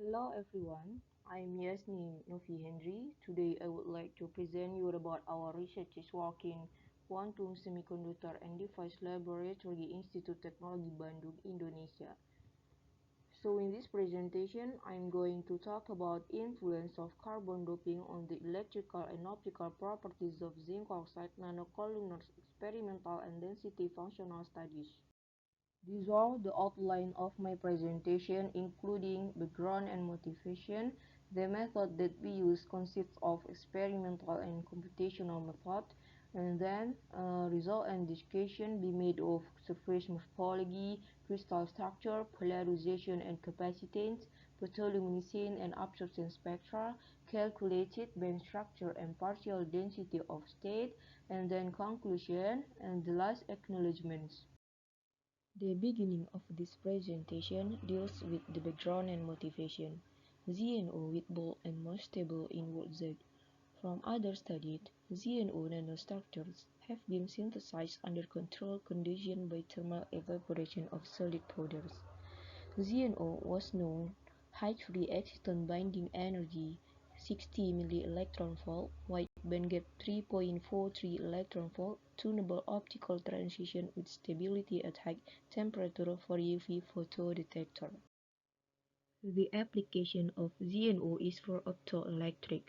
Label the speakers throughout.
Speaker 1: Hello everyone, I'm ZnO Henry. Today I would like to present you about our researchers work in Quantum Semiconductor and Device Laboratory Institute Technology Bandung, Indonesia. So in this presentation, I'm going to talk about influence of carbon doping on the electrical and optical properties of zinc oxide nanocolumnars experimental and density functional studies. These are the outline of my presentation, including background and motivation. The method that we use consists of experimental and computational method, and then result and discussion be made of surface morphology, crystal structure, polarization and capacitance, photoluminescence and absorption spectra, calculated band structure and partial density of state, and then conclusion, and the last acknowledgements. The beginning of this presentation deals with the background and motivation. ZnO with bulk and more stable inward Z. From other studies, ZnO nanostructures have been synthesized under controlled conditions by thermal evaporation of solid powders. ZnO was known high-free exciton binding energy 60 mV, wide bandgap 3.43 eV, tunable optical transition with stability at high temperature for UV photodetector. The application of ZnO is for optoelectric.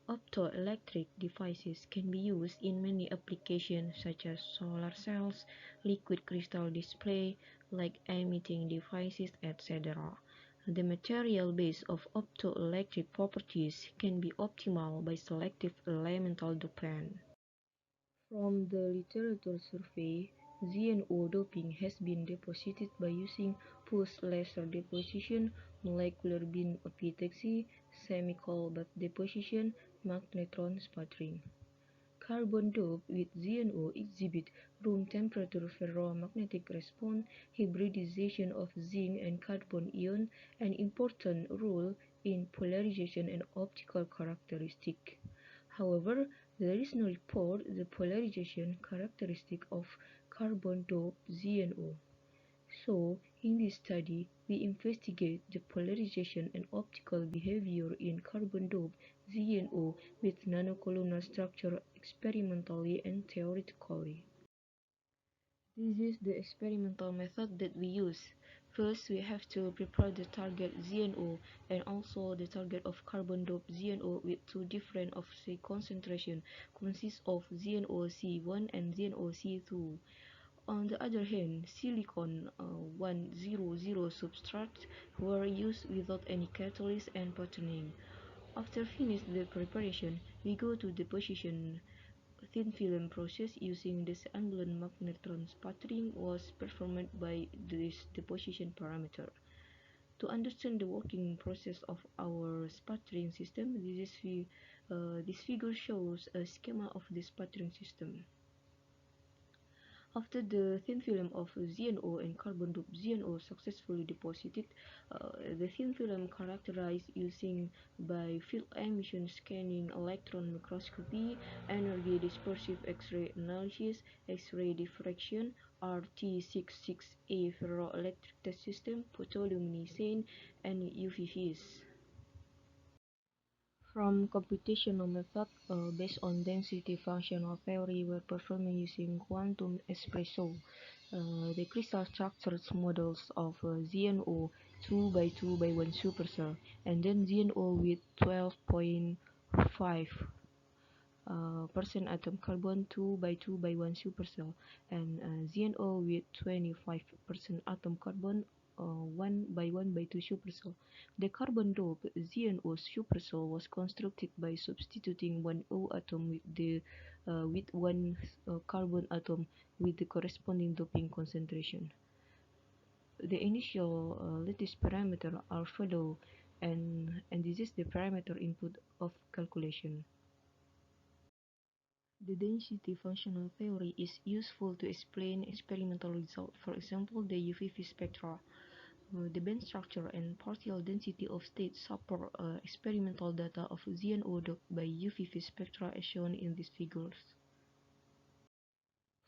Speaker 1: Optoelectric devices can be used in many applications such as solar cells, liquid crystal display, light emitting devices, etc. The material base of optoelectric properties can be optimal by selective elemental dopant. From the literature survey, ZnO doping has been deposited by using pulsed laser deposition, molecular beam epitaxy, chemical bath deposition, magnetron sputtering. Carbon dope with ZnO exhibit room temperature ferromagnetic response, hybridization of zinc and carbon ion, an important role in polarization and optical characteristic. However, there is no report the polarization characteristic of carbon dope ZnO. So, in this study, we investigate the polarization and optical behavior in carbon dope ZnO with nanocolumnar structure experimentally and theoretically. This is the experimental method that we use. First, we have to prepare the target ZnO and also the target of carbon dope ZnO with two different offset concentration consists of ZnOC1 and ZnOC2. On the other hand, silicon 100 substrates were used without any catalyst and patterning. After finish the preparation, we go to deposition. Thin film process using disassembly magnetron sputtering was performed by this deposition parameter. To understand the working process of our sputtering system, this figure shows a schema of the sputtering system. After the thin film of ZnO and carbon dope ZnO successfully deposited, the thin film characterized using by field emission scanning, electron microscopy, energy dispersive X-ray analysis, X-ray diffraction, RT66A ferroelectric test system, photoluminescence, and UV-Vis. From computational method based on density functional theory were performed using quantum espresso. The crystal structures models of ZnO 2 by 2 by 1 supercell, and then ZnO with 12.5 percent atom carbon 2 by 2 by 1 supercell, and ZnO with 25% atom carbon 1 by 1 by 2 supercell. The carbon dope ZnO supercell was constructed by substituting one O atom with one carbon atom with the corresponding doping concentration. The initial lattice parameter alpha low, and this is the parameter input of calculation. The density functional theory is useful to explain experimental results, for example, the UV spectra. The band structure and partial density of state support experimental data of ZnO doped by UV spectra as shown in these figures.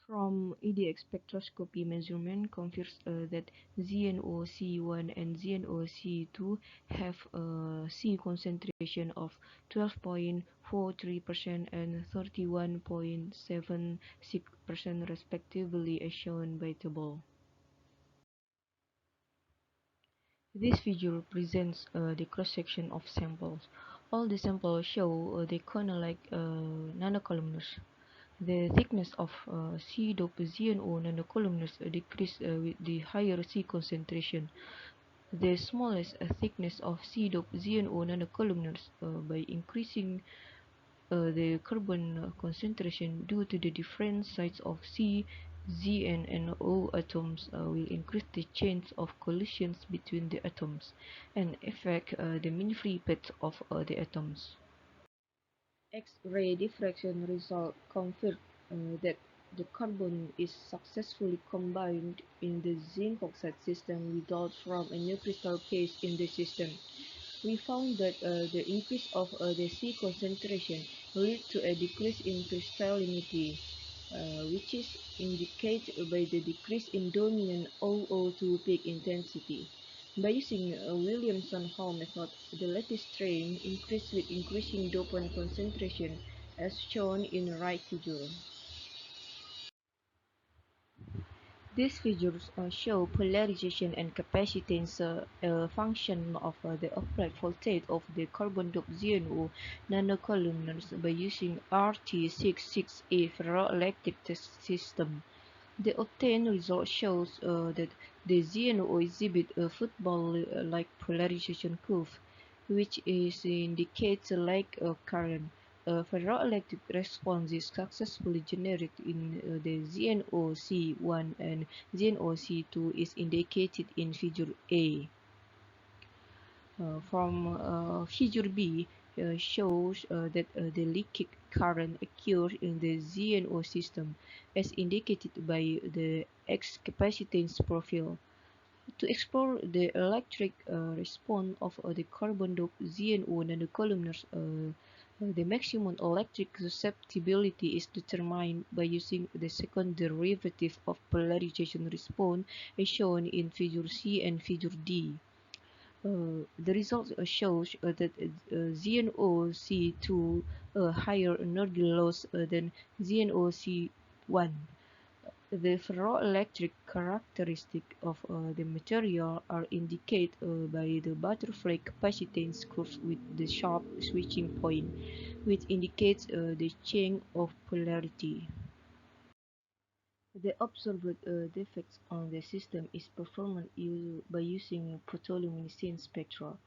Speaker 1: From EDX spectroscopy measurement confirms that ZnO-C1 and ZnO-C2 have a C concentration of 12.43% and 31.76% respectively as shown by table. This figure presents the cross-section of samples. All the samples show the corner-like nanocolumnars. The thickness of C-doped ZnO nanocolumnars decreases with the higher C concentration. The smallest thickness of C-doped ZnO nanocolumnars by increasing the carbon concentration due to the different size of C, Z, and O atoms will increase the chance of collisions between the atoms and affect the mean free path of the atoms. X-ray diffraction result confirm that the carbon is successfully combined in the zinc oxide system without from a new crystal case in the system. We found that the increase of the C concentration leads to a decrease in crystallinity, which is indicated by the decrease in dominant OO2 peak intensity. By using a Williamson-Hall method, the lattice strain increased with increasing dopant concentration as shown in the right figure. These figures show polarization and capacitance function of the upright voltage of the carbon-doped ZnO nanocolumnars by using RT66A ferroelectric test system. The obtained result shows that the ZnO exhibit a football-like polarization curve, which indicates a lack of current. A ferroelectric response is successfully generated in the ZnO-C1 and ZnO-C2 is indicated in Figure A. From Figure B shows that the leakage current occurs in the ZnO system as indicated by the X capacitance profile. To explore the electric response of the carbon-doped ZnO nanocolumnars, the maximum electric susceptibility is determined by using the second derivative of polarization response as shown in Figure C and Figure D. The result shows that ZnO-C2 higher energy loss than ZnO-C1. The ferroelectric characteristics of the material are indicated by the butterfly capacitance curve with the sharp switching point, which indicates the change of polarity. The observed defects on the system is performed by using photoluminescence spectra.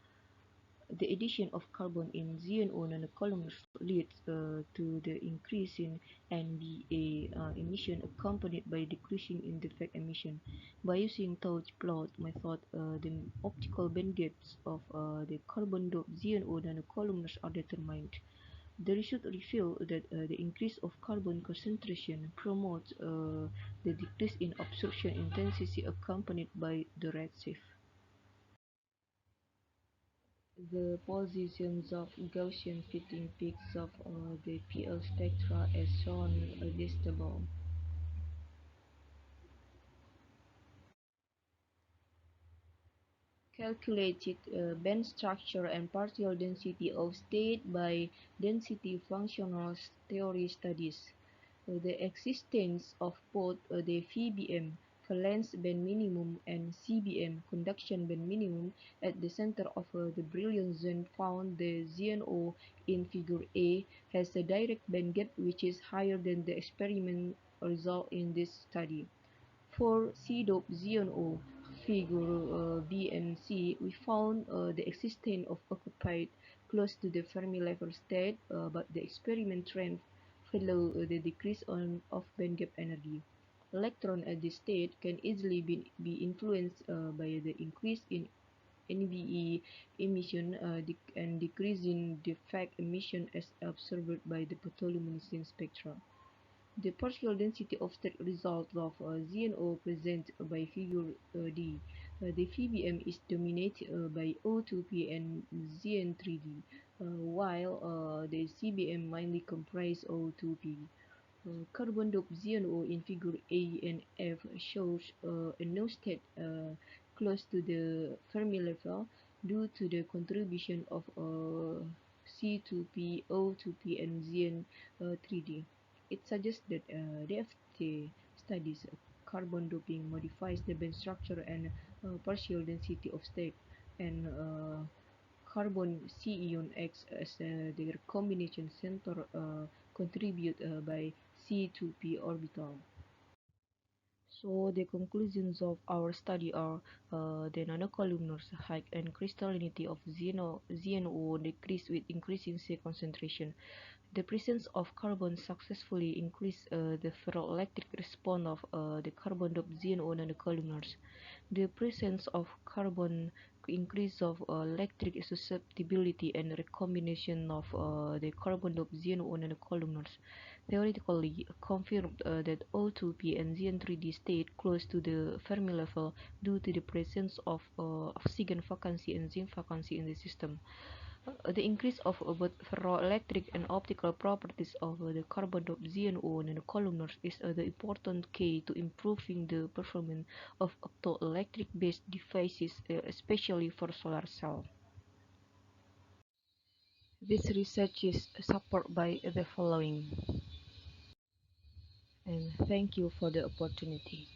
Speaker 1: The addition of carbon in ZnO nanocolumnars leads to the increase in NBA emission accompanied by decreasing in defect emission. By using touch plot method, the optical bandgaps of the carbon-doped ZnO nanocolumnars are determined. The result reveals that the increase of carbon concentration promotes the decrease in absorption intensity accompanied by the redshift. The positions of Gaussian fitting peaks of the PL spectra as shown in this table. Calculated band structure and partial density of state by density functional theory studies. The existence of both the VBM valence band minimum and CBM conduction band minimum at the center of the brilliant zone found the ZnO in Figure A has a direct band gap which is higher than the experiment result in this study. For C-doped ZnO, Figure B and C, we found the existence of occupied close to the Fermi level state, but the experiment trend follow the decrease of bandgap energy. Electron at this state can easily be influenced by the increase in NBE emission and decrease in defect emission as observed by the photoluminescence spectra. The partial density of the result of ZnO present by Figure D. The VBM is dominated by O2P and Zn3D, while the CBM mainly comprise O2P. Carbon doped ZnO in figure A and F shows a no state close to the Fermi level due to the contribution of C2P, O2P, and Zn 3D. It suggests that the FT studies carbon doping modifies the band structure and partial density of state, and carbon C-ion acts as the recombination center contribute by C2p orbital. So the conclusions of our study are the nanocolumnars height and crystallinity of ZnO decrease with increasing C concentration. The presence of carbon successfully increased the ferroelectric response of the carbon-doped ZnO nanocolumnars. The presence of carbon increase of electric susceptibility and recombination of the carbon-doped ZnO nanocolumnars theoretically confirmed that O2p and Zn3D stayed close to the Fermi level due to the presence of oxygen vacancy and zinc vacancy in the system. The increase of both ferroelectric and optical properties of the carbon-doped ZnO nanocolumnars is the important key to improving the performance of optoelectric-based devices, especially for solar cell. This research is supported by the following, and thank you for the opportunity.